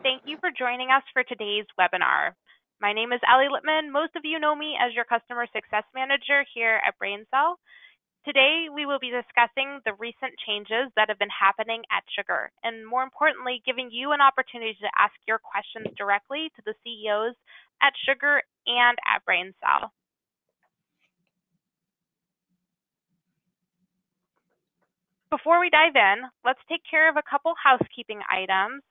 Thank you for joining us for today's webinar. My name is Allie Lippman. Most of you know me as your Customer Success Manager here at BrainSell. Today, we will be discussing the recent changes that have been happening at Sugar, and more importantly, giving you an opportunity to ask your questions directly to the CEOs at Sugar and at BrainSell. Before we dive in, let's take care of a couple housekeeping items.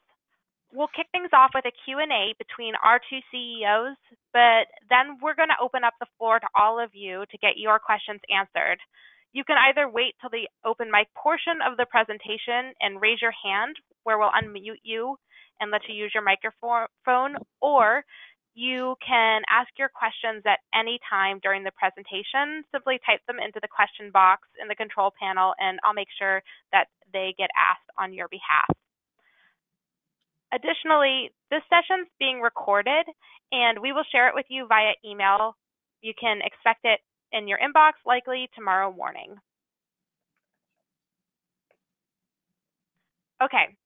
We'll kick things off with a Q&A between our two CEOs, but then we're going to open up the floor to all of you to get your questions answered. You can either wait till the open mic portion of the presentation and raise your hand, where we'll unmute you and let you use your microphone, or you can ask your questions at any time during the presentation. Simply type them into the question box in the control panel, and I'll make sure that they get asked on your behalf. Additionally, this session's being recorded, and we will share it with you via email. You can expect it in your inbox likely tomorrow morning. Okay,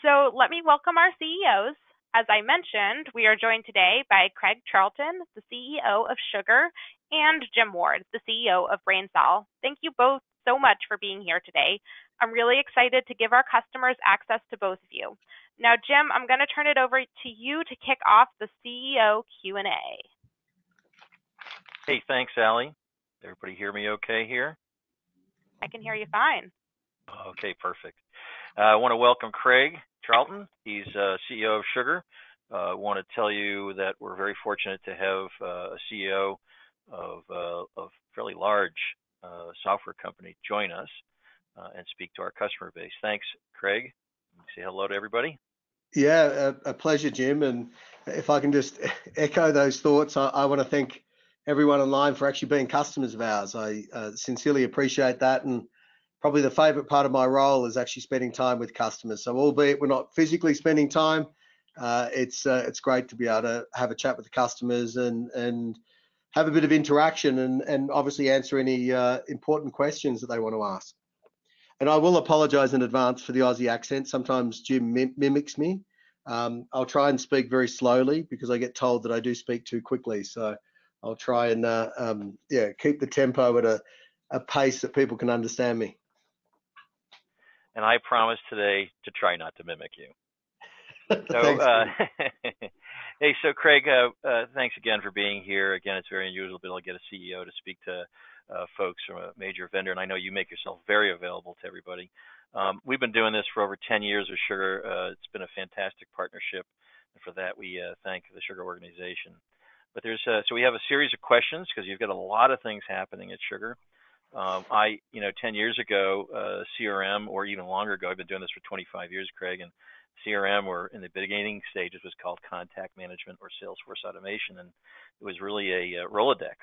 so let me welcome our CEOs. As I mentioned, we are joined today by Craig Charlton, the CEO of Sugar, and Jim Ward, the CEO of BrainSell. Thank you both so much for being here today. I'm really excited to give our customers access to both of you. Now, Jim, I'm going to turn it over to you to kick off the CEO Q&A. Hey, thanks, Allie. Everybody hear me okay here? I can hear you fine. Okay, perfect. I want to welcome Craig Charlton. He's CEO of Sugar. I want to tell you that we're very fortunate to have a CEO of a fairly large software company join us and speak to our customer base. Thanks, Craig. Say hello to everybody. Yeah, a pleasure, Jim. And if I can just echo those thoughts, I want to thank everyone online for actually being customers of ours. I sincerely appreciate that. And probably the favorite part of my role is actually spending time with customers. So albeit we're not physically spending time, it's great to be able to have a chat with the customers and have a bit of interaction and obviously answer any important questions that they want to ask. And I will apologize in advance for the Aussie accent. Sometimes Jim mimics me. I'll try and speak very slowly because I get told that I do speak too quickly. So I'll try and keep the tempo at a pace that people can understand me. And I promise today to try not to mimic you. So, Thanks, hey, so Craig, thanks again for being here. Again, it's very unusual to be able to get a CEO to speak to folks from a major vendor, and I know you make yourself very available to everybody. We've been doing this for over 10 years with Sugar. It's been a fantastic partnership, and for that we thank the Sugar organization. But so we have a series of questions because you've got a lot of things happening at Sugar. 10 years ago, CRM, or even longer ago, I've been doing this for 25 years, Craig, and CRM, or in the beginning stages, was called contact management or Salesforce automation, and it was really a Rolodex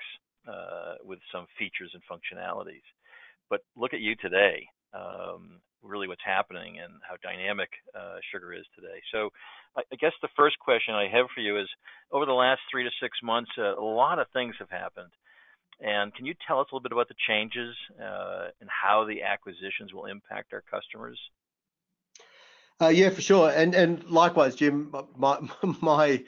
with some features and functionalities. But look at you today, really what's happening and how dynamic Sugar is today. So I guess the first question I have for you is, over the last 3 to 6 months, a lot of things have happened. And can you tell us a little bit about the changes and how the acquisitions will impact our customers? Yeah, for sure. And likewise, Jim, my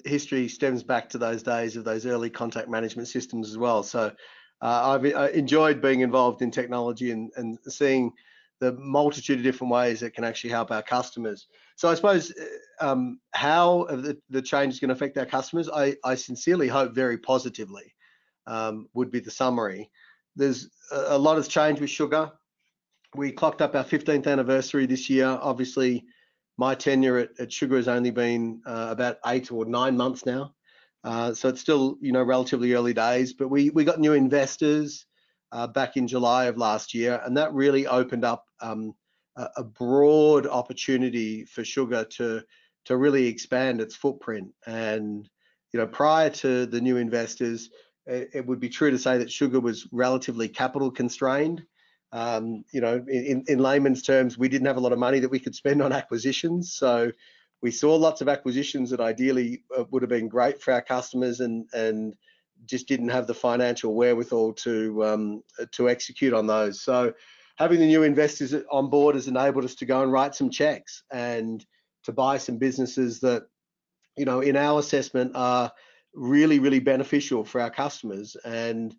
history stems back to those days of those early contact management systems as well. So I've enjoyed being involved in technology and seeing the multitude of different ways that can actually help our customers. So I suppose how the change is going to affect our customers, I sincerely hope very positively would be the summary. There's a lot has changed with Sugar. We clocked up our 15th anniversary this year. Obviously, my tenure at Sugar has only been about 8 or 9 months now. So it's still, relatively early days, but we got new investors back in July of last year, and that really opened up a broad opportunity for Sugar to really expand its footprint. And, prior to the new investors, it would be true to say that Sugar was relatively capital constrained. In layman's terms, we didn't have a lot of money that we could spend on acquisitions. So we saw lots of acquisitions that ideally would have been great for our customers and just didn't have the financial wherewithal to execute on those. So having the new investors on board has enabled us to go and write some checks and to buy some businesses that, you know, in our assessment are really, really beneficial for our customers. And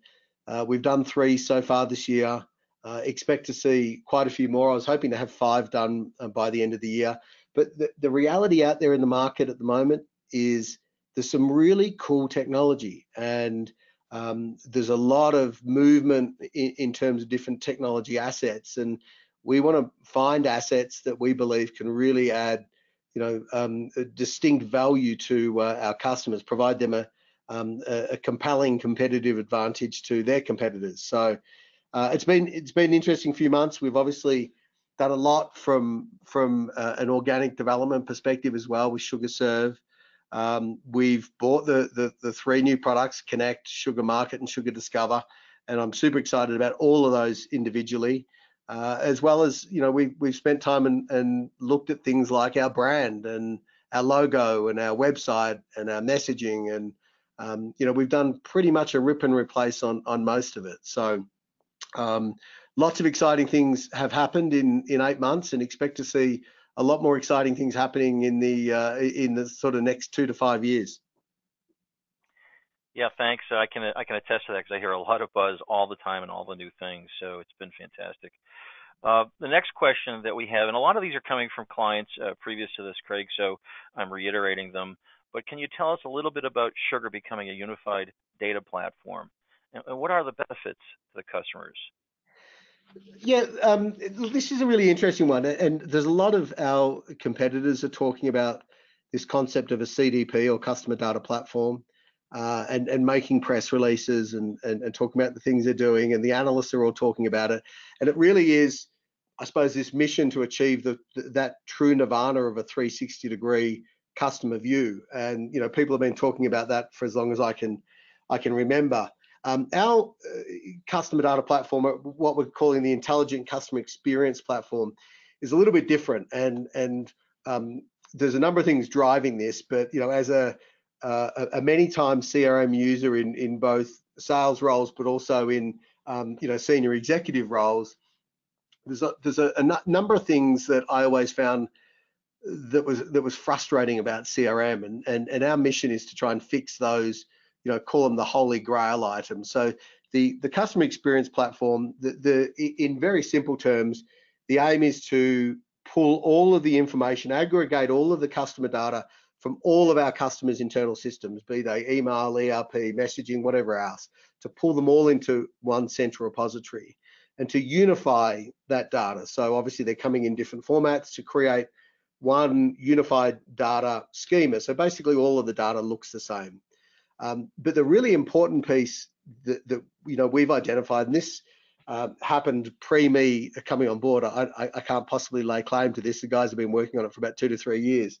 we've done 3 so far this year. Expect to see quite a few more. I was hoping to have 5 done by the end of the year. But the reality out there in the market at the moment is there's some really cool technology, and there's a lot of movement in terms of different technology assets. And we want to find assets that we believe can really add, you know, a distinct value to our customers, provide them a compelling competitive advantage to their competitors. So it's been an interesting few months. We've obviously done a lot from an organic development perspective as well with SugarCRM. We've bought the 3 new products, Connect, Sugar Market, and Sugar Discover, and I'm super excited about all of those individually. As well as, you know, we've spent time and looked at things like our brand and our logo and our website and our messaging, and you know, we've done pretty much a rip and replace on most of it. So lots of exciting things have happened in 8 months, and expect to see a lot more exciting things happening in the sort of next 2 to 5 years. Yeah, thanks. I can attest to that, because I hear a lot of buzz all the time and all the new things. So it's been fantastic. The next question that we have, and a lot of these are coming from clients previous to this, Craig, so I'm reiterating them. But can you tell us a little bit about Sugar becoming a unified data platform, and what are the benefits to the customers? Yeah, this is a really interesting one, and there's a lot of our competitors are talking about this concept of a CDP, or customer data platform, and making press releases and talking about the things they're doing, and the analysts are all talking about it. And it really is, I suppose, this mission to achieve that true nirvana of a 360-degree customer view. And you know, people have been talking about that for as long as I can remember. Our customer data platform, what we're calling the Intelligent Customer Experience Platform, is a little bit different, and there's a number of things driving this. But you know, as a many times CRM user in both sales roles, but also in you know, senior executive roles, there's a number of things that I always found that was frustrating about CRM, and our mission is to try and fix those, you know, call them the holy grail items. So the customer experience platform, in very simple terms, the aim is to pull all of the information, aggregate all of the customer data from all of our customers' internal systems, be they email, ERP, messaging, whatever else, to pull them all into one central repository and to unify that data. So obviously they're coming in different formats to create one unified data schema. So basically all of the data looks the same. But the really important piece that you know, we've identified, and this happened pre me coming on board, I can't possibly lay claim to this. The guys have been working on it for about 2 to 3 years,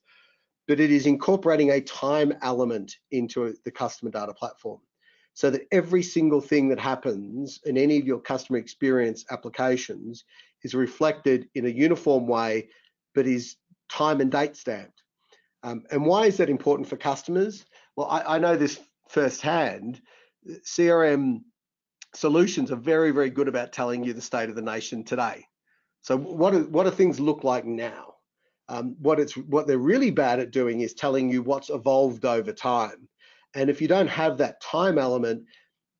but it is incorporating a time element into the customer data platform, so that every single thing that happens in any of your customer experience applications is reflected in a uniform way, but is time and date stamped. And why is that important for customers? Well, I know this firsthand. CRM solutions are very, very good about telling you the state of the nation today. So what do things look like now? What they're really bad at doing is telling you what's evolved over time. And if you don't have that time element,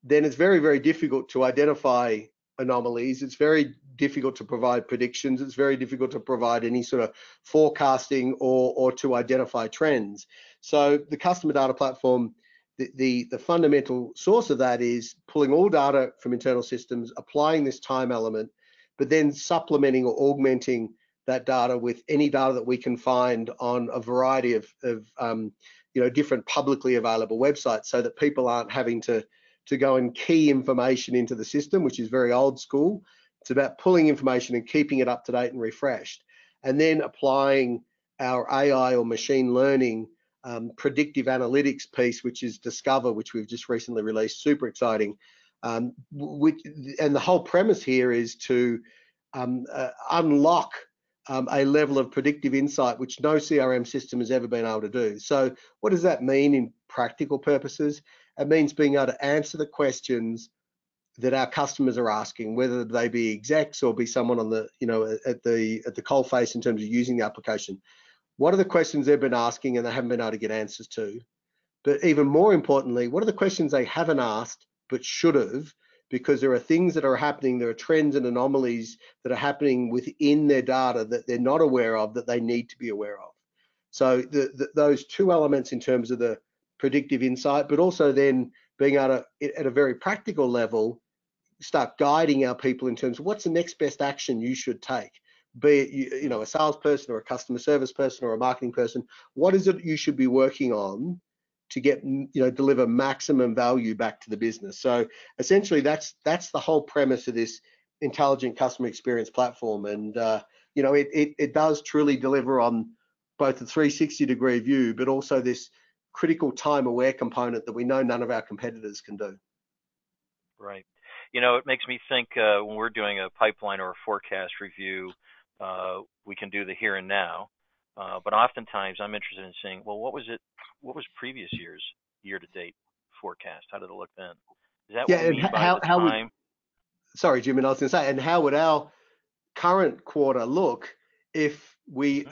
then it's very, very difficult to identify anomalies. It's very difficult to provide predictions. It's very difficult to provide any sort of forecasting or to identify trends. So the customer data platform, the fundamental source of that is pulling all data from internal systems, applying this time element, but then supplementing or augmenting that data with any data that we can find on a variety of you know, different publicly available websites, so that people aren't having to go and key information into the system, which is very old school. It's about pulling information and keeping it up to date and refreshed, and then applying our AI or machine learning predictive analytics piece, which is Discover, which we've just recently released, super exciting. And the whole premise here is to unlock a level of predictive insight which no CRM system has ever been able to do. So what does that mean in practical purposes? It means being able to answer the questions that our customers are asking, whether they be execs or be someone on the, you know, at the coalface in terms of using the application. What are the questions they've been asking and they haven't been able to get answers to? But even more importantly, what are the questions they haven't asked but should have? Because there are things that are happening, there are trends and anomalies that are happening within their data that they're not aware of that they need to be aware of. So those two elements in terms of the predictive insight, but also then being able to, at a very practical level, start guiding our people in terms of what's the next best action you should take. Be it you know, a salesperson or a customer service person or a marketing person, what is it you should be working on to get, you know, deliver maximum value back to the business? So essentially that's the whole premise of this intelligent customer experience platform. And you know, it does truly deliver on both the 360-degree view, but also this critical time aware component that we know none of our competitors can do. Right. You know, it makes me think when we're doing a pipeline or a forecast review, we can do the here and now. But oftentimes I'm interested in seeing, well, what was previous year's year-to-date forecast? How did it look then? Is that what we mean by the time? Sorry, Jim, and I was going to say, and how would our current quarter look if we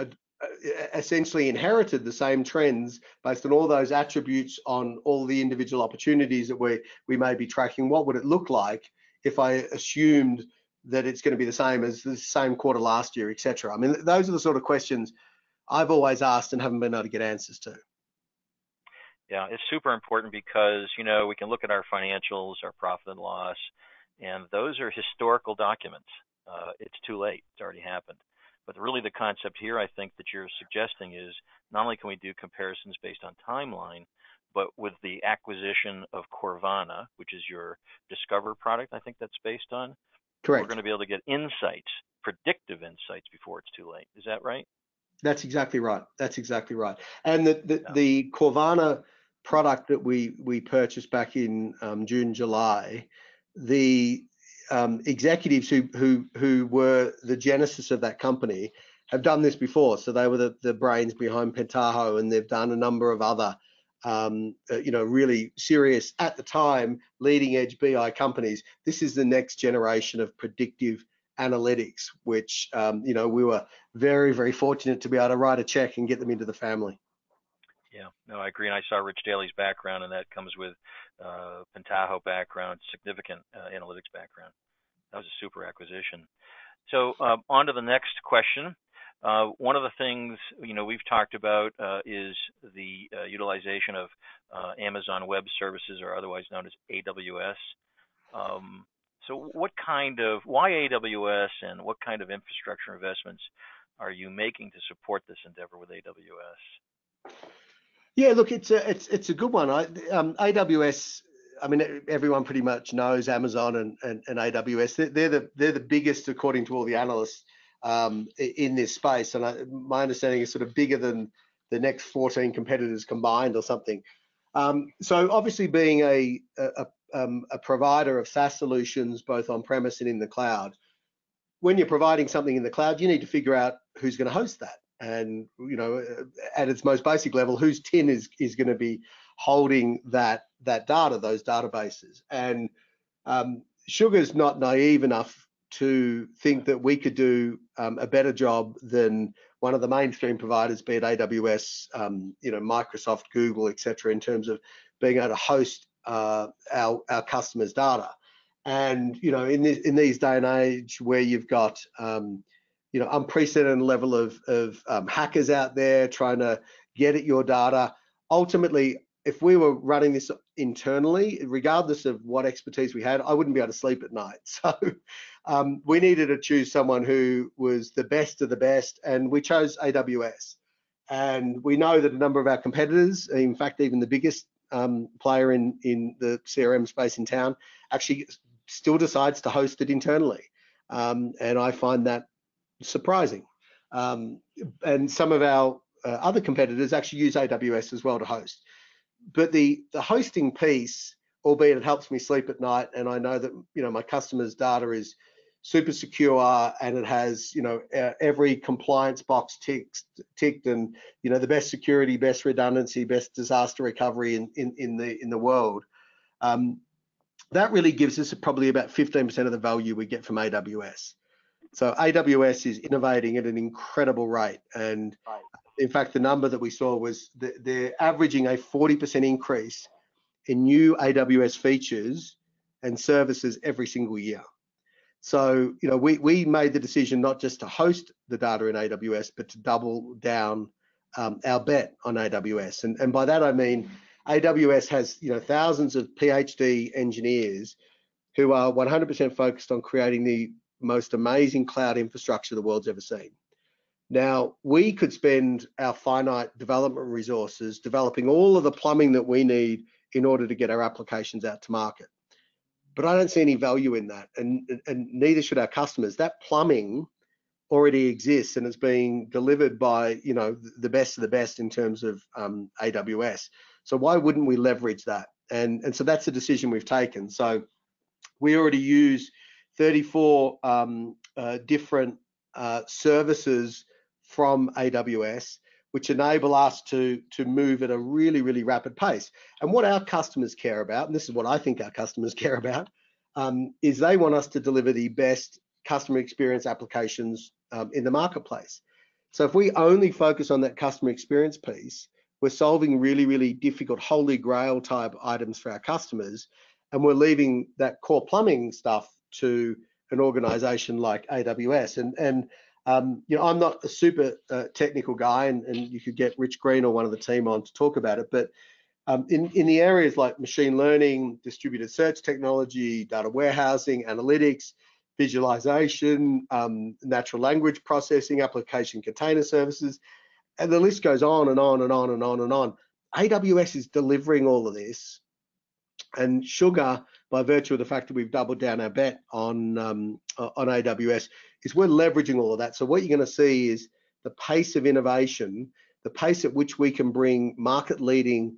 essentially inherited the same trends based on all those attributes on all the individual opportunities that we may be tracking? What would it look like if I assumed that it's going to be the same as the same quarter last year, etc.? I mean, those are the sort of questions I've always asked and haven't been able to get answers to. Yeah, it's super important because, you know, we can look at our financials, our profit and loss, and those are historical documents. It's too late. It's already happened. But really the concept here, I think, that you're suggesting is not only can we do comparisons based on timeline, but with the acquisition of Corvana, which is your Discover product, I think that's based on. Correct. We're going to be able to get insights, predictive insights before it's too late. Is that right? That's exactly right. That's exactly right. And the Corvana product that we purchased back in June, July, the executives who were the genesis of that company have done this before. So they were the brains behind Pentaho, and they've done a number of other you know, really serious, at the time, leading edge BI companies. This is the next generation of predictive analytics, which you know, we were very, very fortunate to be able to write a check and get them into the family. Yeah, no, I agree. And I saw Rich Daly's background, and that comes with Pentaho background, significant analytics background. That was a super acquisition. So on to the next question. One of the things, you know, we've talked about is the utilization of Amazon Web Services, or otherwise known as AWS. So why AWS, and what kind of infrastructure investments are you making to support this endeavor with AWS? Yeah, look, it's a good one. AWS, I mean, everyone pretty much knows Amazon and AWS. They're the biggest, according to all the analysts, in this space. And my understanding is sort of bigger than the next 14 competitors combined or something. So obviously being a provider of SaaS solutions, both on premise and in the cloud, when you're providing something in the cloud, you need to figure out who's going to host that. And, you know, at its most basic level, whose tin is going to be holding that data, those databases. And Sugar's not naive enough to think that we could do a better job than one of the mainstream providers, be it AWS, you know, Microsoft, Google, etc., in terms of being able to host our customers' data. And, you know, in these day and age where you've got you know, unprecedented level of hackers out there trying to get at your data, ultimately, if we were running this internally, regardless of what expertise we had, I wouldn't be able to sleep at night. So we needed to choose someone who was the best of the best, and we chose AWS. And we know that a number of our competitors, in fact, even the biggest player in the CRM space in town, actually still decides to host it internally. And I find that surprising. And some of our other competitors actually use AWS as well to host. But the hosting piece, albeit it helps me sleep at night, and I know that, you know, my customers' data is super secure, and it has, you know, every compliance box ticked, and, you know, the best security, best redundancy, best disaster recovery in the world. That really gives us probably about 15% of the value we get from AWS. So AWS is innovating at an incredible rate, and In fact, the number that we saw was that they're averaging a 40% increase in new AWS features and services every single year. So, we made the decision not just to host the data in AWS, but to double down our bet on AWS. And by that, I mean, AWS has, thousands of PhD engineers who are 100% focused on creating the most amazing cloud infrastructure the world's ever seen. Now, we could spend our finite development resources developing all of the plumbing that we need in order to get our applications out to market. But I don't see any value in that, and neither should our customers. That plumbing already exists and is being delivered by, the best of the best in terms of AWS. So why wouldn't we leverage that? And so that's the decision we've taken. So we already use 34 different services from AWS, which enable us to move at a really, really rapid pace. And what our customers care about, and this is what I think our customers care about, is they want us to deliver the best customer experience applications in the marketplace. So if we only focus on that customer experience piece, we're solving really, really difficult holy grail type items for our customers, and we're leaving that core plumbing stuff to an organization like AWS. And I'm not a super technical guy, and you could get Rich Green or one of the team on to talk about it, but in the areas like machine learning, distributed search technology, data warehousing, analytics, visualization, natural language processing, application container services, and the list goes on and on and on and on and on. AWS is delivering all of this, and Sugar, by virtue of the fact that we've doubled down our bet on AWS, is we're leveraging all of that. So what you're going to see is the pace of innovation, the pace at which we can bring market-leading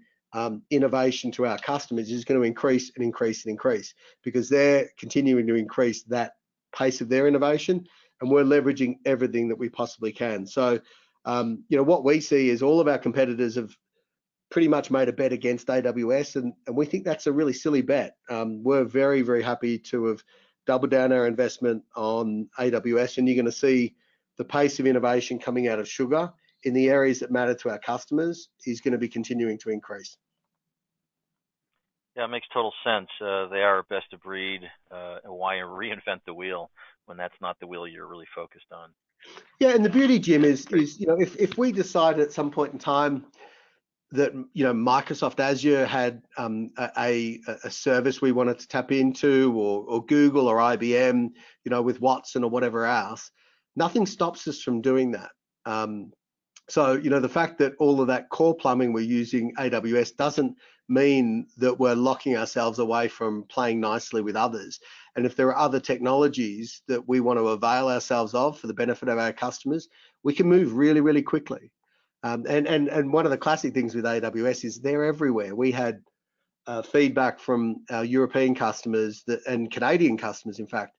innovation to our customers is going to increase and increase and increase, because they're continuing to increase that pace of their innovation, and we're leveraging everything that we possibly can. So, what we see is all of our competitors have pretty much made a bet against AWS, and we think that's a really silly bet. We're very, very happy to have doubled down our investment on AWS, and you're going to see the pace of innovation coming out of Sugar in the areas that matter to our customers is going to be continuing to increase. Yeah, it makes total sense. They are best of breed. Why reinvent the wheel when that's not the wheel you're really focused on? Yeah, and the beauty, Jim, is if we decide at some point in time that Microsoft Azure had a service we wanted to tap into, or Google or IBM, with Watson or whatever else, nothing stops us from doing that. So the fact that all of that core plumbing we're using AWS doesn't mean that we're locking ourselves away from playing nicely with others. And if there are other technologies that we want to avail ourselves of for the benefit of our customers, we can move really, really quickly. And one of the classic things with AWS is they're everywhere. We had feedback from our European customers and Canadian customers, in fact,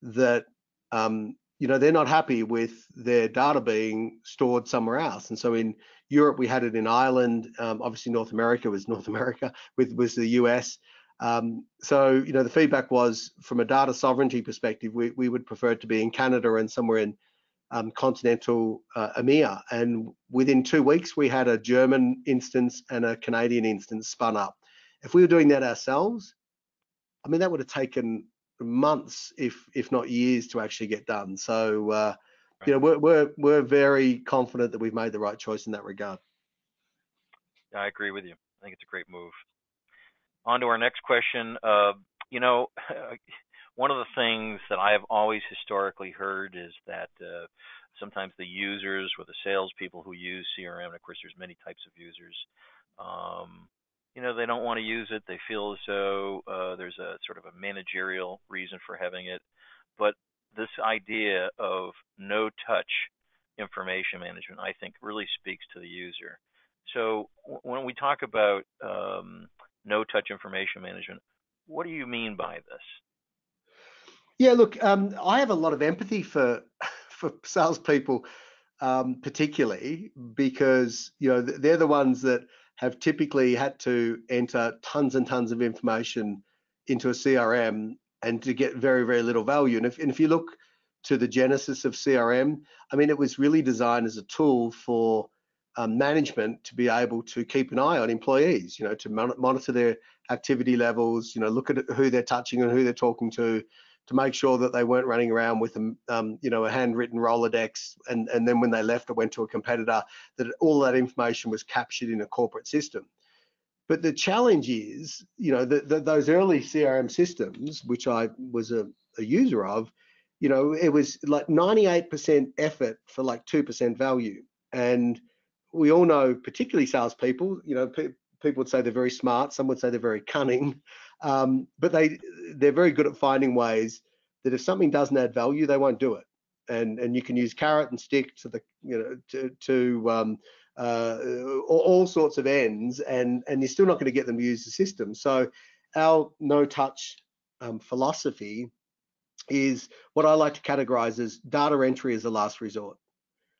that they're not happy with their data being stored somewhere else. And so in Europe, we had it in Ireland. Obviously, North America was North America, was the US. So the feedback was, from a data sovereignty perspective, we would prefer it to be in Canada and somewhere in continental EMEA. And within 2 weeks, we had a German instance and a Canadian instance spun up. If we were doing that ourselves, I mean, that would have taken months, if not years, to actually get done. So we're very confident that we've made the right choice in that regard. Yeah, I agree with you. I think it's a great move. On to our next question. One of the things that I have always historically heard is that sometimes the users or the salespeople who use CRM, and of course there's many types of users, they don't want to use it. They feel as though there's a sort of a managerial reason for having it. But this idea of no-touch information management, I think, really speaks to the user. So when we talk about no-touch information management, what do you mean by this? Yeah, look, I have a lot of empathy for salespeople, particularly because they're the ones that have typically had to enter tons and tons of information into a CRM and to get very, very little value. And if you look to the genesis of CRM, I mean, it was really designed as a tool for management to be able to keep an eye on employees, to monitor their activity levels, look at who they're touching and who they're talking to make sure that they weren't running around with a handwritten Rolodex, and then when they left or went to a competitor, that all that information was captured in a corporate system. But the challenge is, those early CRM systems, which I was a user of, it was like 98% effort for like 2% value. And we all know, particularly salespeople, people would say they're very smart, some would say they're very cunning, but they're very good at finding ways that if something doesn't add value, they won't do it. And you can use carrot and stick to the all sorts of ends, and you're still not going to get them to use the system. So our no-touch philosophy is what I like to categorize as data entry as a last resort.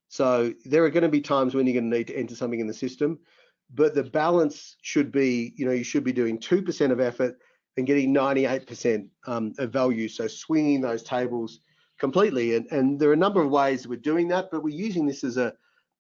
So there are going to be times when you're going to need to enter something in the system, but the balance should be, you should be doing 2% of effort and getting 98% of value. So swinging those tables completely. And there are a number of ways we're doing that, but we're using this as a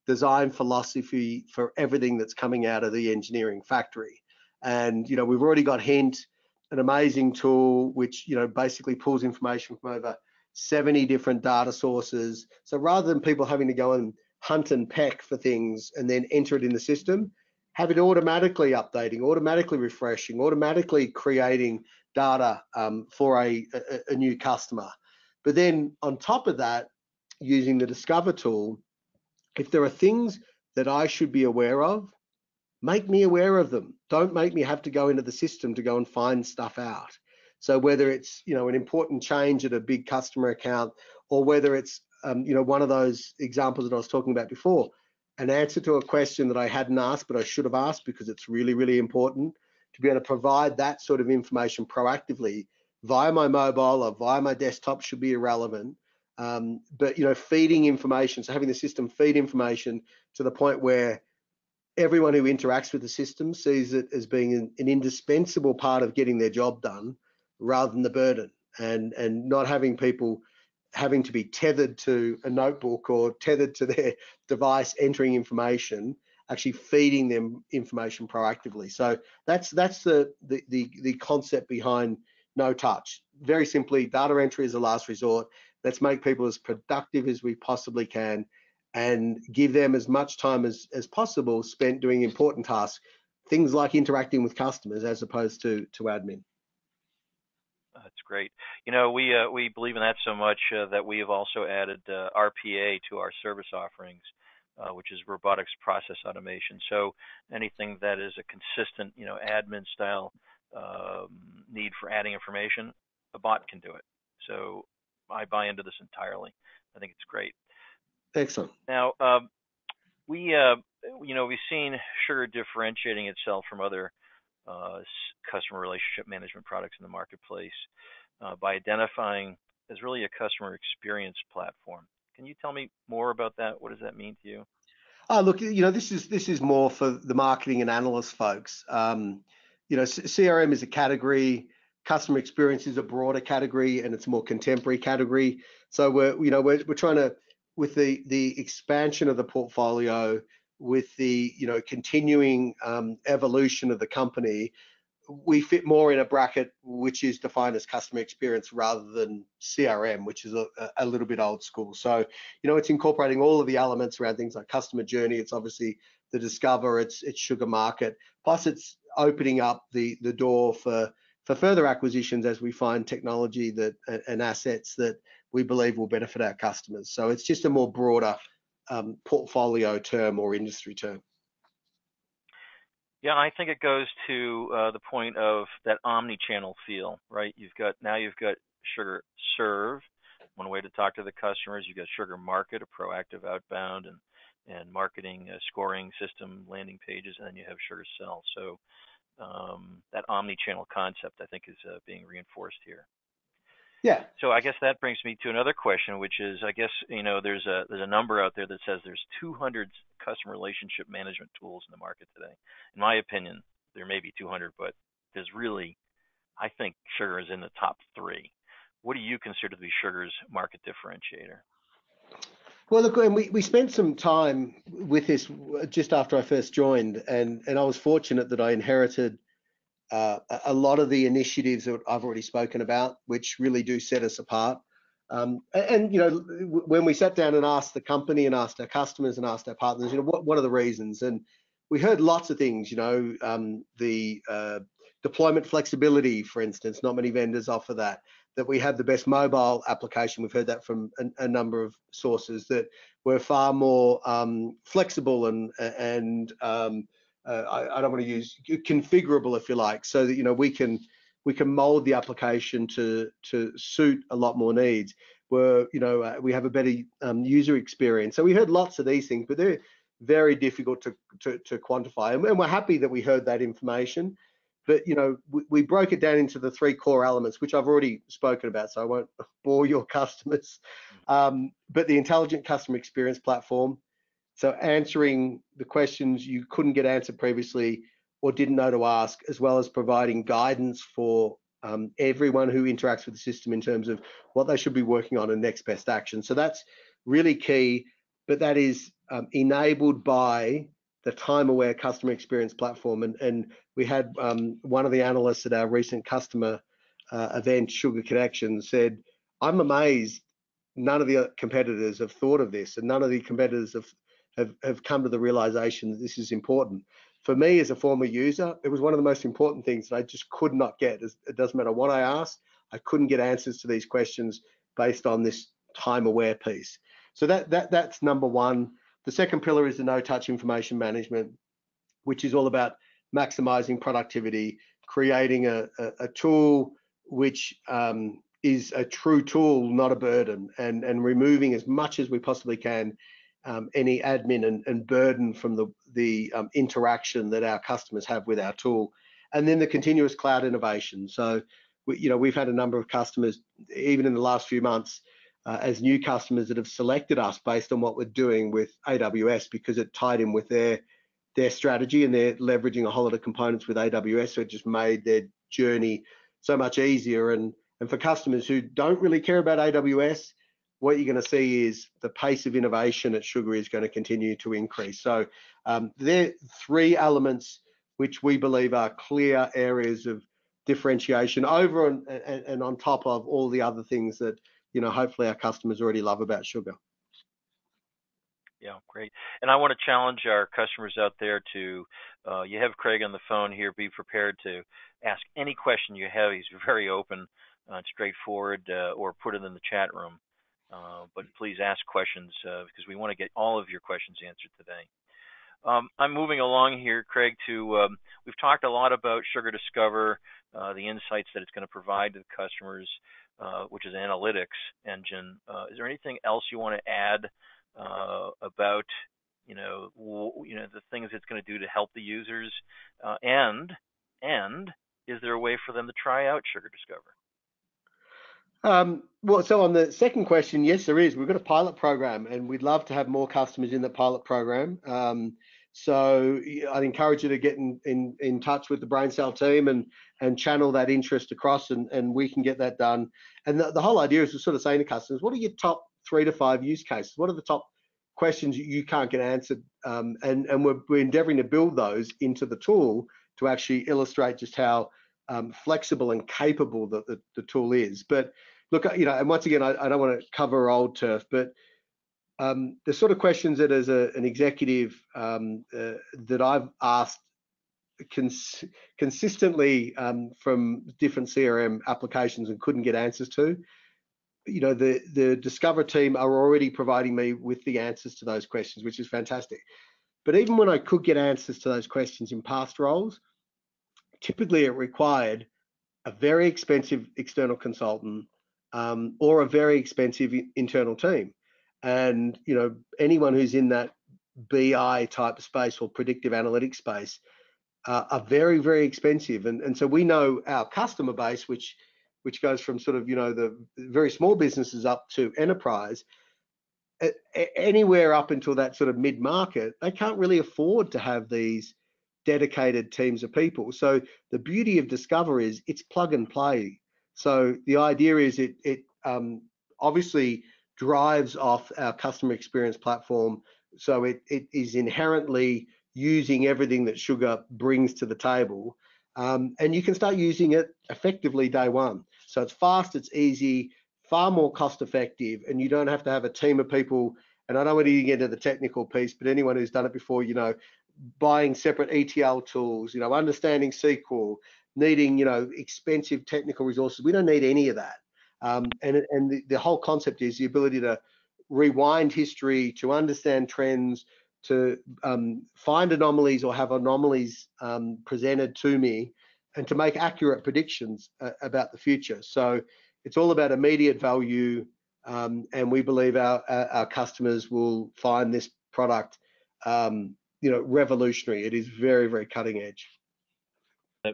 design philosophy for everything that's coming out of the engineering factory. And, we've already got Hint, an amazing tool, which, basically pulls information from over 70 different data sources. So rather than people having to go and hunt and peck for things and then enter it in the system, have it automatically updating, automatically refreshing, automatically creating data for a new customer. But then on top of that, using the Discover tool, if there are things that I should be aware of, make me aware of them. Don't make me have to go into the system to go and find stuff out. So whether it's, an important change at a big customer account, or whether it's, one of those examples that I was talking about before, an answer to a question that I hadn't asked, but I should have asked because it's really, really important, to be able to provide that sort of information proactively via my mobile or via my desktop should be irrelevant. But, feeding information, so having the system feed information to the point where everyone who interacts with the system sees it as being an indispensable part of getting their job done rather than the burden, and not having people having to be tethered to a notebook or tethered to their device entering information, actually feeding them information proactively. So that's the concept behind no touch. Very simply, data entry is a last resort. Let's make people as productive as we possibly can and give them as much time as possible spent doing important tasks, things like interacting with customers as opposed to admin. That's great. We believe in that so much that we have also added RPA to our service offerings, which is robotics process automation. So anything that is a consistent, admin style need for adding information, a bot can do it. So I buy into this entirely. I think it's great. Excellent. Now, we've seen Sugar differentiating itself from other customer relationship management products in the marketplace by identifying as really a customer experience platform. Can you tell me more about that? What does that mean to you? Look, this is more for the marketing and analyst folks. CRM is a category, customer experience is a broader category, and it's a more contemporary category. So we're trying to, with the expansion of the portfolio, with the continuing evolution of the company, we fit more in a bracket which is defined as customer experience rather than CRM, which is a little bit old school. So it's incorporating all of the elements around things like customer journey. It's obviously the Discover, it's Sugar Market, plus it's opening up the door for further acquisitions as we find technology and assets that we believe will benefit our customers. So it's just a more broader portfolio term or industry term. Yeah, I think it goes to the point of that omni-channel feel, right? You've got Sugar Serve, one way to talk to the customers. You've got Sugar Market, a proactive outbound and marketing scoring system, landing pages, and then you have Sugar Sell. So that omni-channel concept, I think, is being reinforced here. Yeah. So I guess that brings me to another question, which is, I guess, there's a number out there that says there's 200 customer relationship management tools in the market today. In my opinion, there may be 200, but there's really, I think Sugar is in the top 3. What do you consider to be Sugar's market differentiator? Well, look, and we spent some time with this just after I first joined, and I was fortunate that I inherited a lot of the initiatives that I've already spoken about, which really do set us apart. And you know, when we sat down and asked the company and asked our customers and asked our partners, you know, what are the reasons? And we heard lots of things. You know, the deployment flexibility, for instance, not many vendors offer that. That we have the best mobile application. We've heard that from a number of sources, that we're far more flexible and I don't want to use configurable, if you like, so that, you know, we can mold the application to suit a lot more needs. Where, you know, we have a better user experience. So we heard lots of these things, but they're very difficult to quantify. And we're happy that we heard that information. But, you know, we broke it down into the 3 core elements, which I've already spoken about, so I won't bore your customers. But the intelligent customer experience platform, so answering the questions you couldn't get answered previously or didn't know to ask, as well as providing guidance for everyone who interacts with the system in terms of what they should be working on and next best action. So that's really key, but that is enabled by the time-aware customer experience platform. And we had one of the analysts at our recent customer event, Sugar Connection, said, "I'm amazed none of the competitors have thought of this, and none of the competitors have come to the realization that this is important." For me, as a former user, it was one of the most important things that I just could not get. It doesn't matter what I asked, I couldn't get answers to these questions based on this time-aware piece. So that's number one. The second pillar is the no-touch information management, which is all about maximizing productivity, creating a tool which is a true tool, not a burden, and removing as much as we possibly can any admin and burden from the interaction that our customers have with our tool. And then the continuous cloud innovation. So, you know, we've had a number of customers, even in the last few months, as new customers that have selected us based on what we're doing with AWS, because it tied in with their strategy, and they're leveraging a whole lot of components with AWS. So it just made their journey so much easier. And for customers who don't really care about AWS, what you're going to see is the pace of innovation at Sugar is going to continue to increase. So there are 3 elements which we believe are clear areas of differentiation over and on top of all the other things that, you know, hopefully our customers already love about Sugar. Yeah, great. And I want to challenge our customers out there to, you have Craig on the phone here, be prepared to ask any question you have. He's very open, straightforward, or put it in the chat room. But please ask questions because we want to get all of your questions answered today. I'm moving along here, Craig, to we've talked a lot about Sugar Discover, the insights that it's going to provide to the customers, which is an analytics engine. Is there anything else you want to add about the things it's going to do to help the users, and is there a way for them to try out Sugar Discover? Well, so on the second question, yes, there is. We've got a pilot program, and we'd love to have more customers in the pilot program. So I'd encourage you to get in touch with the BrainSell team and channel that interest across, and we can get that done. And the whole idea is to sort of saying to customers, what are your top 3 to 5 use cases? What are the top questions you can't get answered? And we're endeavoring to build those into the tool to actually illustrate just how flexible and capable the tool is. But look, you know, and once again, I don't want to cover old turf, but the sort of questions that as an executive that I've asked consistently from different CRM applications and couldn't get answers to, you know, the Discover team are already providing me with the answers to those questions, which is fantastic. But even when I could get answers to those questions in past roles, typically it required a very expensive external consultant or a very expensive internal team. And, you know, anyone who's in that BI type space or predictive analytics space are very, very expensive. And so we know our customer base, which goes from sort of, you know, the very small businesses up to enterprise, anywhere up until that sort of mid-market, they can't really afford to have these dedicated teams of people. So the beauty of Discover is it's plug and play. So the idea is it obviously drives off our customer experience platform. So it is inherently using everything that Sugar brings to the table. And you can start using it effectively day one. So it's fast, it's easy, far more cost effective, and you don't have to have a team of people. And I don't want to get into the technical piece, but anyone who's done it before, you know, buying separate ETL tools, you know, understanding SQL, needing, you know, expensive technical resources. We don't need any of that. And the whole concept is the ability to rewind history, to understand trends, to find anomalies or have anomalies presented to me, and to make accurate predictions about the future. So it's all about immediate value, and we believe our customers will find this product, you know, revolutionary. It is very, very cutting edge.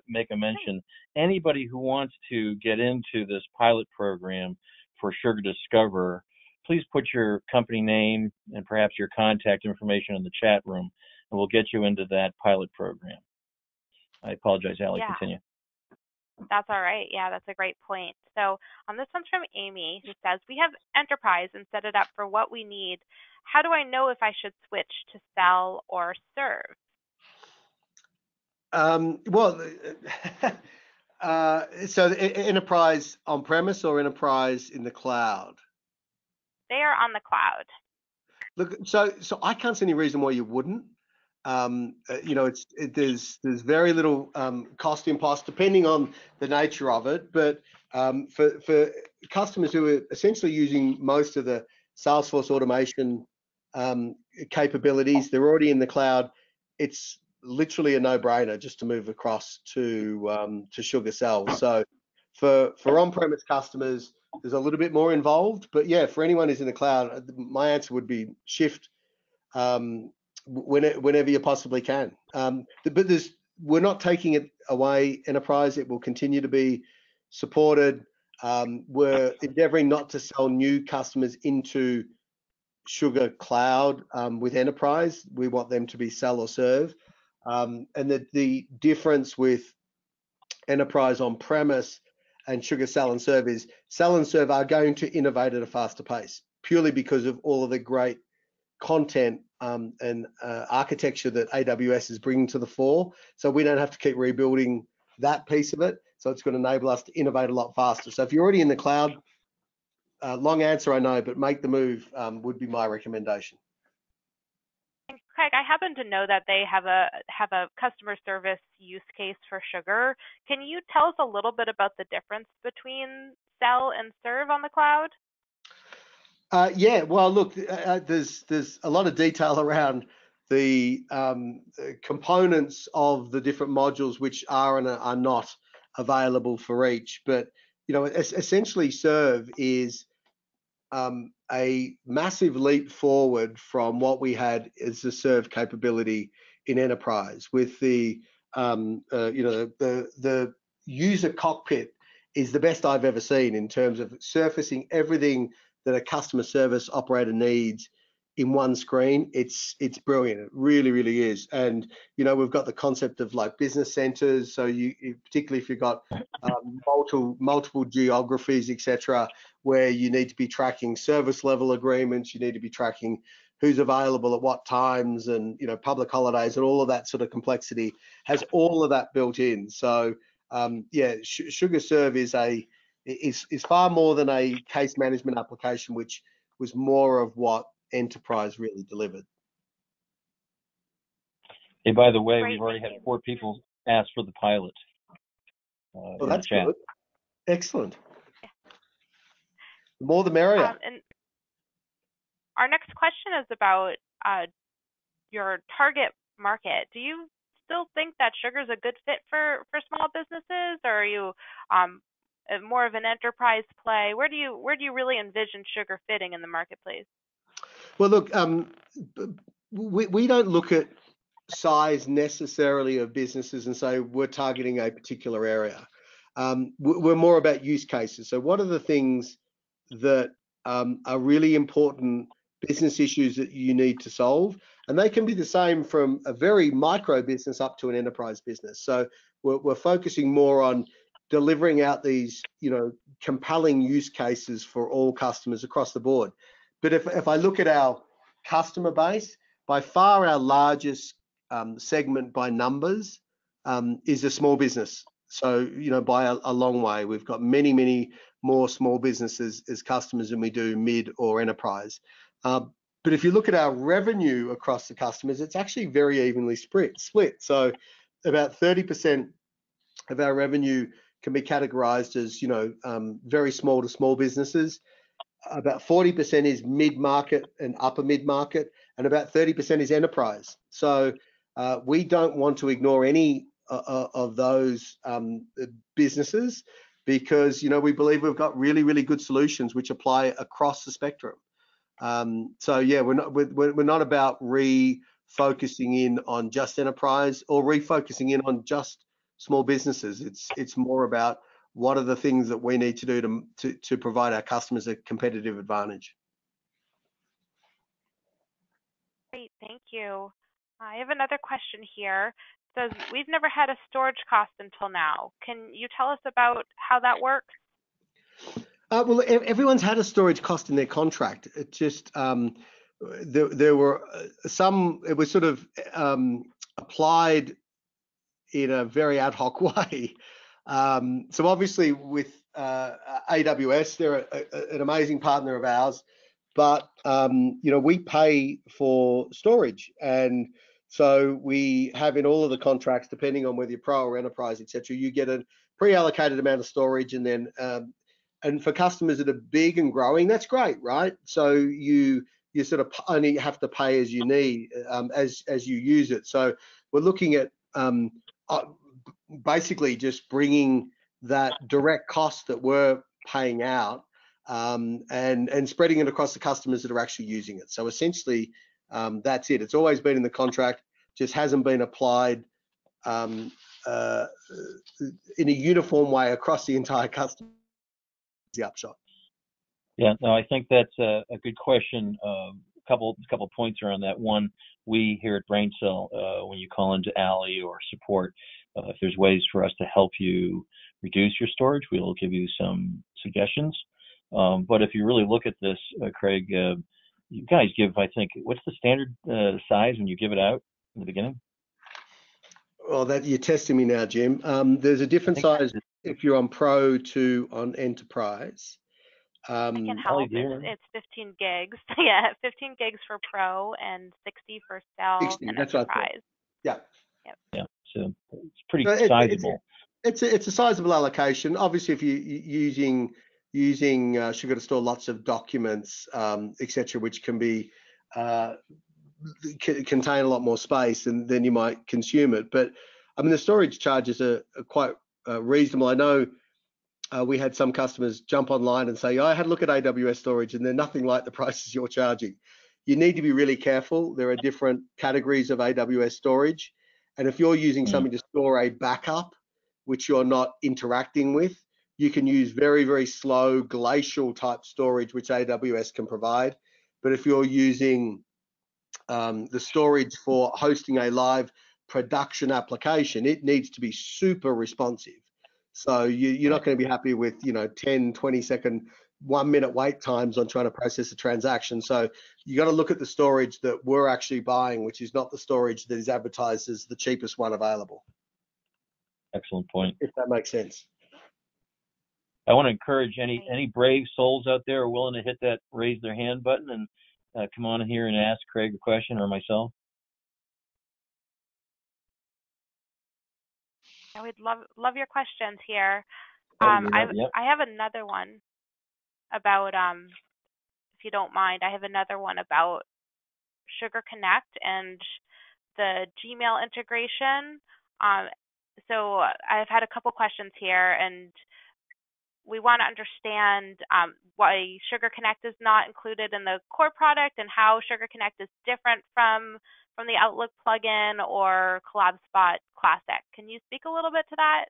Make a mention. Anybody who wants to get into this pilot program for Sugar Discover, please put your company name and perhaps your contact information in the chat room, and we'll get you into that pilot program. I apologize, Allie, Yeah. continue. That's all right. Yeah, that's a great point. So this one's from Amy, who says, we have enterprise and set it up for what we need. How do I know if I should switch to sell or serve? Well, so enterprise on-premise or enterprise in the cloud? They are on the cloud. Look, so I can't see any reason why you wouldn't. You know, there's very little cost impost depending on the nature of it. But for customers who are essentially using most of the Salesforce automation capabilities, they're already in the cloud. It's literally a no-brainer just to move across to SugarCell. So for on-premise customers, there's a little bit more involved, but yeah, for anyone who's in the cloud, my answer would be shift whenever you possibly can. But we're not taking it away, enterprise. It will continue to be supported. We're endeavoring not to sell new customers into Sugar Cloud with enterprise. We want them to be sell or serve. And the difference with enterprise on premise and Sugar Sell and Serve is Sell and Serve are going to innovate at a faster pace, purely because of all of the great content and architecture that AWS is bringing to the fore. So we don't have to keep rebuilding that piece of it. So it's going to enable us to innovate a lot faster. So if you're already in the cloud, long answer I know, but make the move would be my recommendation. Craig, I happen to know that they have a customer service use case for Sugar. Can you tell us a little bit about the difference between Sell and Serve on the cloud? Yeah, well, look, there's a lot of detail around the components of the different modules which are and are not available for each. But you know, essentially, Serve is a massive leap forward from what we had as the Serve capability in enterprise. With the you know, the user cockpit is the best I've ever seen in terms of surfacing everything that a customer service operator needs in one screen. It's brilliant. It really, really is. And you know, we've got the concept of like business centers. So you, particularly if you've got multiple geographies, etc., where you need to be tracking service level agreements, you need to be tracking who's available at what times, and you know, public holidays and all of that sort of complexity has all of that built in. So yeah, Sugar Serve is far more than a case management application, which was more of what enterprise really delivered. Hey, by the way, we've already had 4 people ask for the pilot. Well, that's good. Excellent. The more the merrier. And our next question is about your target market. Do you still think that Sugar is a good fit for small businesses, or are you more of an enterprise play? Where do you really envision Sugar fitting in the marketplace? Well, look, we don't look at size necessarily of businesses and say we're targeting a particular area. We're more about use cases. So what are the things that are really important business issues that you need to solve? And they can be the same from a very micro business up to an enterprise business. So we're focusing more on delivering out these, you know, compelling use cases for all customers across the board. But if I look at our customer base, by far our largest segment by numbers is a small business. So, you know, by a long way, we've got many more small businesses as customers than we do mid or enterprise. But if you look at our revenue across the customers, it's actually very evenly split. So about 30% of our revenue can be categorized as, you know, very small to small businesses. About 40% is mid-market and upper mid-market, and about 30% is enterprise. So we don't want to ignore any of those businesses, because, you know, we believe we've got really good solutions which apply across the spectrum. So yeah, we're not about refocusing in on just enterprise or refocusing in on just small businesses. It's more about what are the things that we need to do to provide our customers a competitive advantage. Great, thank you. I have another question here. It says, we've never had a storage cost until now. Can you tell us about how that works? Well, everyone's had a storage cost in their contract. It just there were some. It was sort of applied in a very ad hoc way. So obviously with AWS, they're an amazing partner of ours, but you know, we pay for storage, and so we have in all of the contracts, depending on whether you're pro or enterprise, etc., you get a pre-allocated amount of storage, and then and for customers that are big and growing, that's great, right? So you sort of only have to pay as you need, as you use it. So we're looking at basically just bringing that direct cost that we're paying out and spreading it across the customers that are actually using it. So essentially, that's it. It's always been in the contract, just hasn't been applied in a uniform way across the entire customer. The upshot. Yeah, no, I think that's a good question. Couple points around that. One, we here at BrainSell, when you call into Allie or support, if there's ways for us to help you reduce your storage, we will give you some suggestions. But if you really look at this, Craig, you guys give, I think, what's the standard size when you give it out in the beginning? Well, that you're testing me now, Jim. There's a different size if you're on Pro to on Enterprise. I can help. It's 15 gigs. Yeah, 15 gigs for Pro and 60 for Cell 60, and that's Enterprise. Right. Yeah. Yep. Yeah, so it's pretty sizable. It's a sizable allocation. Obviously, if you're using Sugar to store lots of documents, etc., which can be contain a lot more space, and then you might consume it. But I mean, the storage charges are quite reasonable. I know we had some customers jump online and say, I had a look at AWS storage and they're nothing like the prices you're charging. You need to be really careful. There are different categories of AWS storage. And if you're using something to store a backup, which you're not interacting with, you can use very slow glacial type storage, which AWS can provide. But if you're using the storage for hosting a live production application, it needs to be super responsive. So you're not going to be happy with, 10, 20 second, 1 minute wait times on trying to process a transaction. So you got to look at the storage that we're actually buying, which is not the storage that is advertised as the cheapest one available. Excellent point. If that makes sense. I want to encourage any brave souls out there who are willing to hit that raise their hand button and come on in here and ask Craig a question or myself. I would love your questions here. Yep. I have another one about, if you don't mind, I have another one about Sugar Connect and the Gmail integration. So I've had a couple questions here, and we want to understand why Sugar Connect is not included in the core product and how Sugar Connect is different from the Outlook plugin or CollabSpot Classic. Can you speak a little bit to that?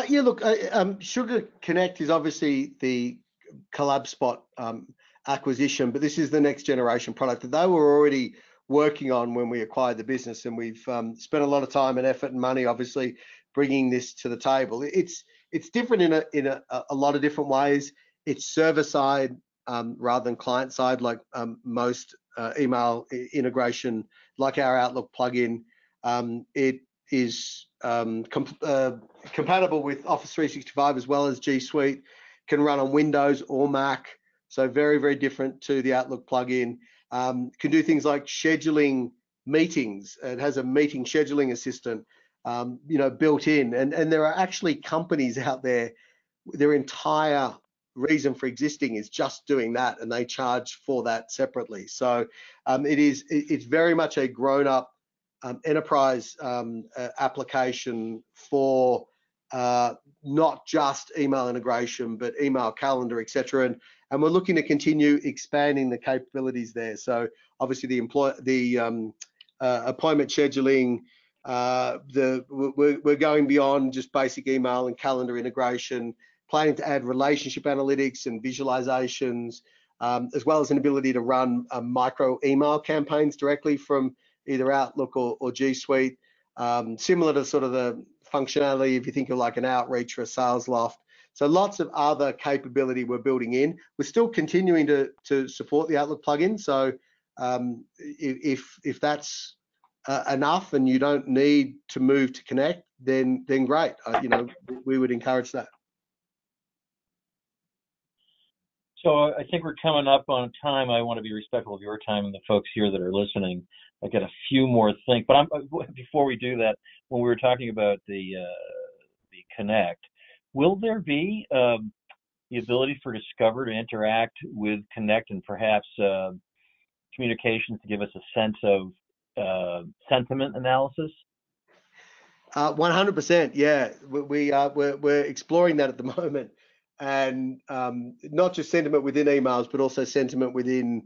Yeah, look, Sugar Connect is obviously the CollabSpot acquisition, but this is the next generation product that they were already working on when we acquired the business, and we've spent a lot of time and effort and money, obviously, bringing this to the table. It's different in a lot of different ways. It's server side rather than client side, like most email integration, like our Outlook plugin. It is compatible with Office 365 as well as G Suite, can run on Windows or Mac, so very, very different to the Outlook plugin. Can do things like scheduling meetings. It has a meeting scheduling assistant, built in. And there are actually companies out there, their entire reason for existing is just doing that, and they charge for that separately. So it's very much a grown-up enterprise application for not just email integration, but email calendar, etc. And we're looking to continue expanding the capabilities there. So obviously the appointment scheduling, we're going beyond just basic email and calendar integration, planning to add relationship analytics and visualizations, as well as an ability to run micro email campaigns directly from either Outlook or G Suite, similar to sort of the functionality if you think of like an Outreach or a Sales Loft. So lots of other capability we're building in. We're still continuing to support the Outlook plugin. So if that's enough and you don't need to move to Connect, then great. We would encourage that. So I think we're coming up on time. I want to be respectful of your time and the folks here that are listening. I got a few more things, but before we do that, when we were talking about the Connect, will there be the ability for Discover to interact with Connect and perhaps communications to give us a sense of sentiment analysis? 100%, yeah. We're exploring that at the moment, and not just sentiment within emails, but also sentiment within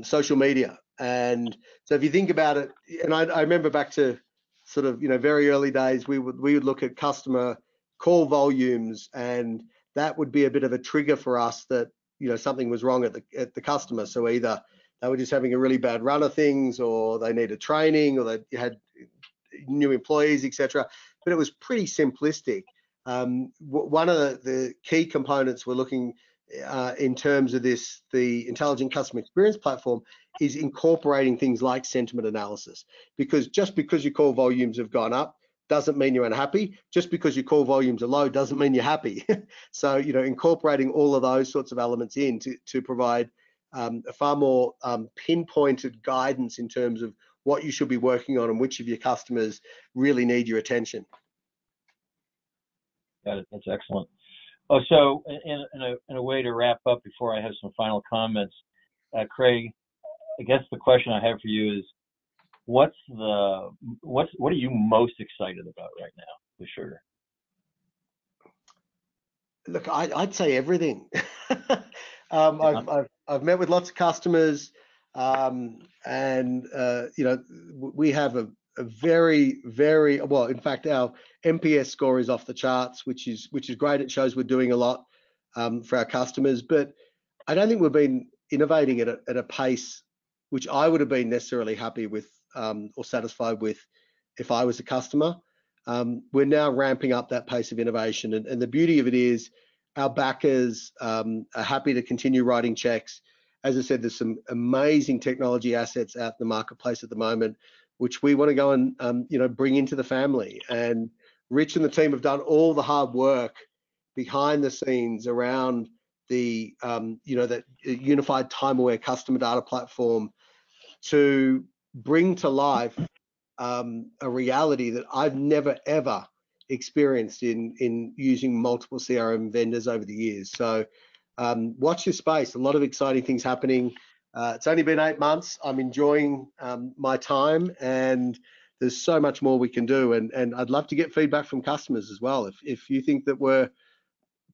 social media. And so if you think about it, and I remember back to sort of very early days, we would look at customer call volumes, and that would be a bit of a trigger for us that something was wrong at the customer. So either they were just having a really bad run of things, or they needed training, or they had new employees, etc. But it was pretty simplistic. One of the key components we're looking in terms of the intelligent customer experience platform is incorporating things like sentiment analysis, because just because your call volumes have gone up doesn't mean you're unhappy. Just because your call volumes are low doesn't mean you're happy. So incorporating all of those sorts of elements in to provide a far more pinpointed guidance in terms of what you should be working on and which of your customers really need your attention. Got it. That's excellent. Oh, so in a way to wrap up before I have some final comments, Craig, I guess the question I have for you is, what are you most excited about right now with Sugar? Look, I'd say everything. I've met with lots of customers, and we have a very, very well. In fact, our NPS score is off the charts, which is great. It shows we're doing a lot for our customers. But I don't think we've been innovating at a pace which I would have been necessarily happy with or satisfied with if I was a customer. We're now ramping up that pace of innovation, and the beauty of it is our backers are happy to continue writing checks. As I said, there's some amazing technology assets out in the marketplace at the moment, which we want to go and bring into the family. And Rich and the team have done all the hard work behind the scenes around the that unified time-aware customer data platform to bring to life a reality that I've never ever experienced in using multiple CRM vendors over the years. So watch your space. A lot of exciting things happening. It's only been 8 months. I'm enjoying my time, and there's so much more we can do. And I'd love to get feedback from customers as well. If you think that we're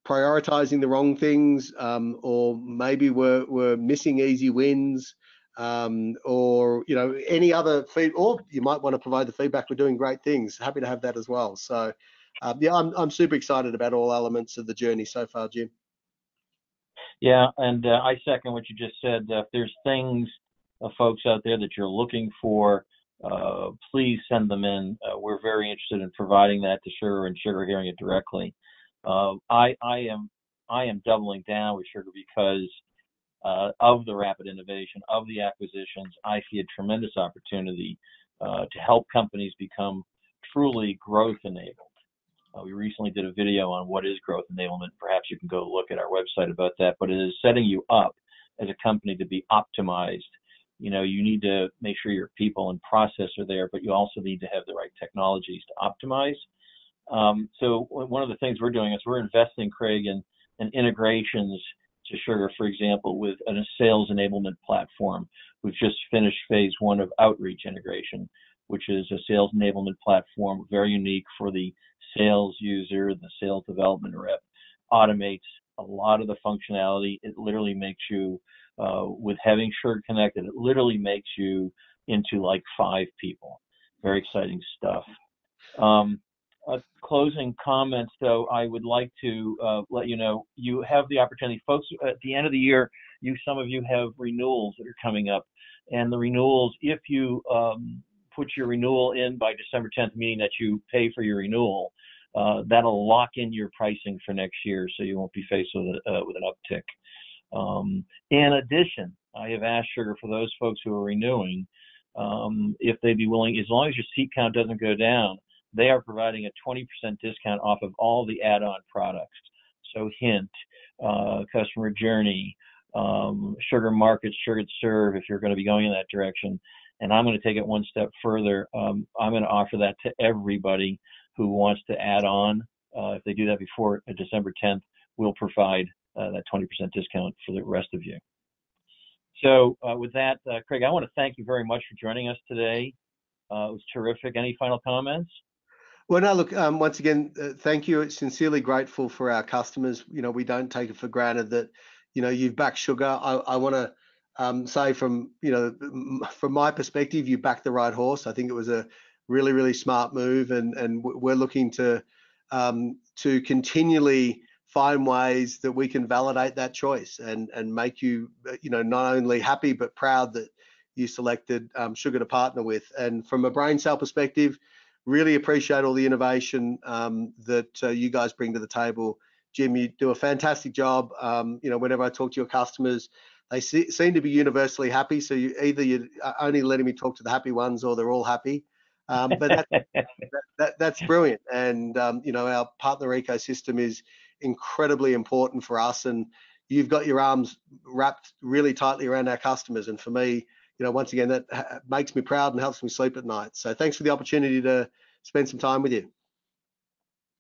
prioritizing the wrong things, or maybe we're missing easy wins, or any other feed, or you might want to provide the feedback we're doing great things. Happy to have that as well. So yeah, I'm super excited about all elements of the journey so far, Jim. Yeah, and I second what you just said. If there's things, folks out there that you're looking for, please send them in. We're very interested in providing that to Sugar and Sugar hearing it directly. I am doubling down with Sugar because of the rapid innovation, of the acquisitions, I see a tremendous opportunity to help companies become truly growth enabled. We recently did a video on what is growth enablement. Perhaps you can go look at our website about that, but it is setting you up as a company to be optimized. You know, you need to make sure your people and process are there, but you also need to have the right technologies to optimize. So one of the things we're doing is we're investing, Craig, in integrations to Sugar, for example, with a sales enablement platform. We've just finished phase 1 of outreach integration, which is a sales enablement platform, very unique for the sales user, the sales development rep. Automates a lot of the functionality. It literally makes you, with having Sugar connected, it literally makes you into like 5 people. Very exciting stuff. Closing comments, though, I would like to let you know, you have the opportunity, folks, at the end of the year, some of you have renewals that are coming up. And the renewals, if you put your renewal in by December 10th, meaning that you pay for your renewal, that'll lock in your pricing for next year, so you won't be faced with an uptick. In addition, I have asked Sugar for those folks who are renewing, if they'd be willing, as long as your seat count doesn't go down, they are providing a 20% discount off of all the add-on products. So Hint, Customer Journey, Sugar Markets, Sugar Serve, if you're going to be going in that direction. And I'm going to take it one step further. I'm going to offer that to everybody who wants to add on. If they do that before December 10th, we'll provide that 20% discount for the rest of you. So with that, Craig, I want to thank you very much for joining us today. It was terrific. Any final comments? Well, no, look, once again, thank you. Sincerely grateful for our customers. You know, we don't take it for granted that, you know, you've backed Sugar. I want to say from my perspective, you backed the right horse. I think it was a really, really smart move, and we're looking to continually find ways that we can validate that choice and make you, you know, not only happy but proud that you selected Sugar to partner with. And from a BrainSell perspective, really appreciate all the innovation that you guys bring to the table. Jim, you do a fantastic job. You know, whenever I talk to your customers, they seem to be universally happy. So you're only letting me talk to the happy ones, or they're all happy. But that's brilliant. And you know, our partner ecosystem is incredibly important for us. And you've got your arms wrapped really tightly around our customers. And for me, you know, once again, that makes me proud and helps me sleep at night. So thanks for the opportunity to spend some time with you.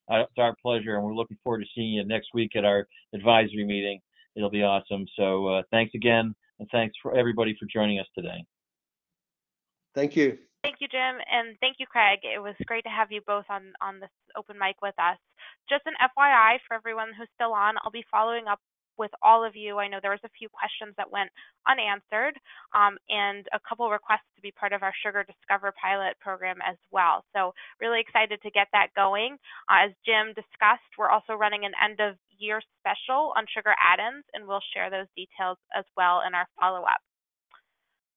It's our pleasure, and we're looking forward to seeing you next week at our advisory meeting. It'll be awesome. So thanks again, and thanks for everybody for joining us today. Thank you. Thank you, Jim, and thank you, Craig. It was great to have you both on this open mic with us. Just an FYI for everyone who's still on, I'll be following up with all of you. I know there was a few questions that went unanswered, and a couple requests to be part of our Sugar Discover pilot program as well. So really excited to get that going. As Jim discussed, we're also running an end of year special on Sugar add-ins, and we'll share those details as well in our follow-up.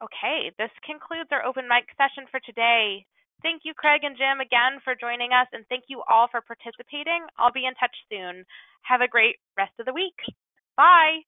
Okay, this concludes our open mic session for today. Thank you, Craig and Jim, again for joining us, and thank you all for participating. I'll be in touch soon. Have a great rest of the week. Bye.